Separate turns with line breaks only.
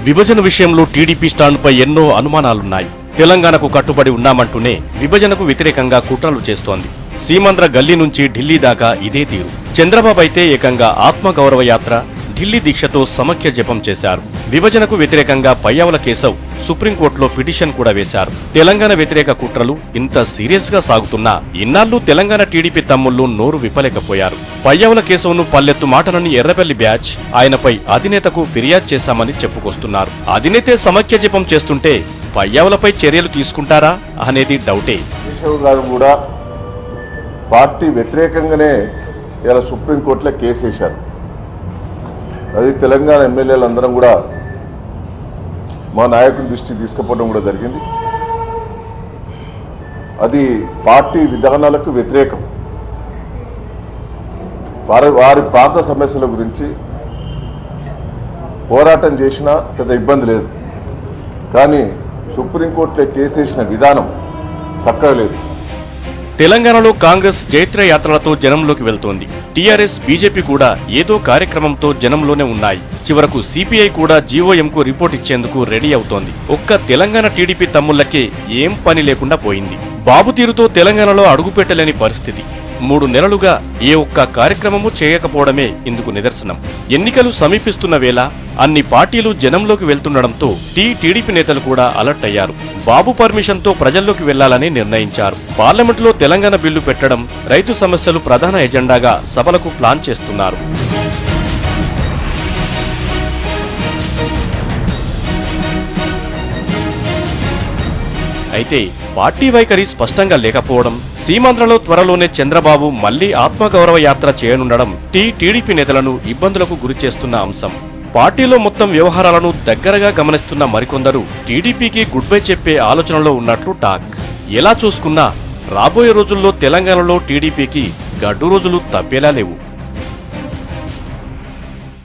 విభజన విషయంలో టీడీపీ స్టాండ్పై ఎన్నో అనుమానాలున్నాయి. తెలంగాణకు కట్టుబడి ఉన్నామంటూనే విభజనకు వ్యతిరేకంగా కుట్రలు చేస్తోంది. సీమాంధ్ర గల్లీ నుంచి ఢిల్లీ దాకా ఇదే తీరు. చంద్రబాబు అయితే ఏకంగా ఆత్మగౌరవ యాత్ర, ఢిల్లీ దీక్షతో సమైక్య జపం చేశారు. విభజనకు వ్యతిరేకంగా పయ్యావుల కేశవ్ సుప్రీంకోర్టులో పిటిషన్ కూడా వేశారు. తెలంగాణ వ్యతిరేక కుట్రలు ఇంత సీరియస్ గా సాగుతున్నా ఇన్నాళ్లు తెలంగాణ టీడీపీ తమ్ముళ్లు నోరు విప్పలేకపోయారు. పయ్యావుల కేశవ్ను పల్లెత్తు మాటనని ఎర్రబెల్లి బ్యాచ్ ఆయనపై అధినేతకు ఫిర్యాదు చేశామని చెప్పుకొస్తున్నారు. అధినేతే సమైక్య జపం చేస్తుంటే పయ్యావులపై చర్యలు తీసుకుంటారా అనేది డౌటే.
కేశవ్ గారు కూడా పార్టీ వ్యతిరేకంగానే ఇలా సుప్రీంకోర్టులో కేసు వేశారు. అది తెలంగాణ ఎమ్మెల్యేలందరం కూడా మా నాయకుని దృష్టికి తీసుకుపోవడం కూడా జరిగింది. అది పార్టీ విధానాలకు వ్యతిరేకం. వారి ప్రాంత సమస్యల గురించి పోరాటం చేసినా పెద్ద ఇబ్బంది లేదు, కానీ సుప్రీంకోర్టులో కేసు వేసిన విధానం చక్కగా లేదు.
తెలంగాణలో కాంగ్రెస్ జైత్ర యాత్రలతో జనంలోకి వెళ్తోంది. టీఆర్ఎస్, బీజేపీ కూడా ఏదో కార్యక్రమంతో జనంలోనే ఉన్నాయి. చివరకు సిపిఐ కూడా జీఓఎంకు రిపోర్ట్ ఇచ్చేందుకు రెడీ అవుతోంది. ఒక్క తెలంగాణ టీడీపీ తమ్ముళ్లకే ఏం పని లేకుండా పోయింది. బాబు తీరుతో తెలంగాణలో అడుగుపెట్టలేని పరిస్థితి. 3 నెలలుగా ఏ ఒక్క కార్యక్రమము చేయకపోవడమే ఇందుకు నిదర్శనం. ఎన్నికలు సమీపిస్తున్న వేళ అన్ని పార్టీలు జనంలోకి వెళ్తుండడంతో టీడీపీ నేతలు కూడా అలర్ట్ అయ్యారు. బాబు పర్మిషన్తో ప్రజల్లోకి వెళ్లాలని నిర్ణయించారు. పార్లమెంటులో తెలంగాణ బిల్లు పెట్టడం, రైతు సమస్యలు ప్రధాన ఎజెండాగా సభలకు ప్లాన్ చేస్తున్నారు. అయితే పార్టీ వైఖరి స్పష్టంగా లేకపోవడం, సీమాంధ్రలో త్వరలోనే చంద్రబాబు మళ్లీ ఆత్మగౌరవ యాత్ర చేయనుండడం టీడీపీ నేతలను ఇబ్బందులకు గురిచేస్తున్న అంశం. పార్టీలో మొత్తం వ్యవహారాలను దగ్గరగా గమనిస్తున్న మరికొందరు టీడీపీకి గుడ్ బై చెప్పే ఆలోచనలో ఉన్నట్లు టాక్. ఎలా చూసుకున్నా రాబోయే రోజుల్లో తెలంగాణలో టీడీపీకి గడ్డు రోజులు తప్పేలా లేవు.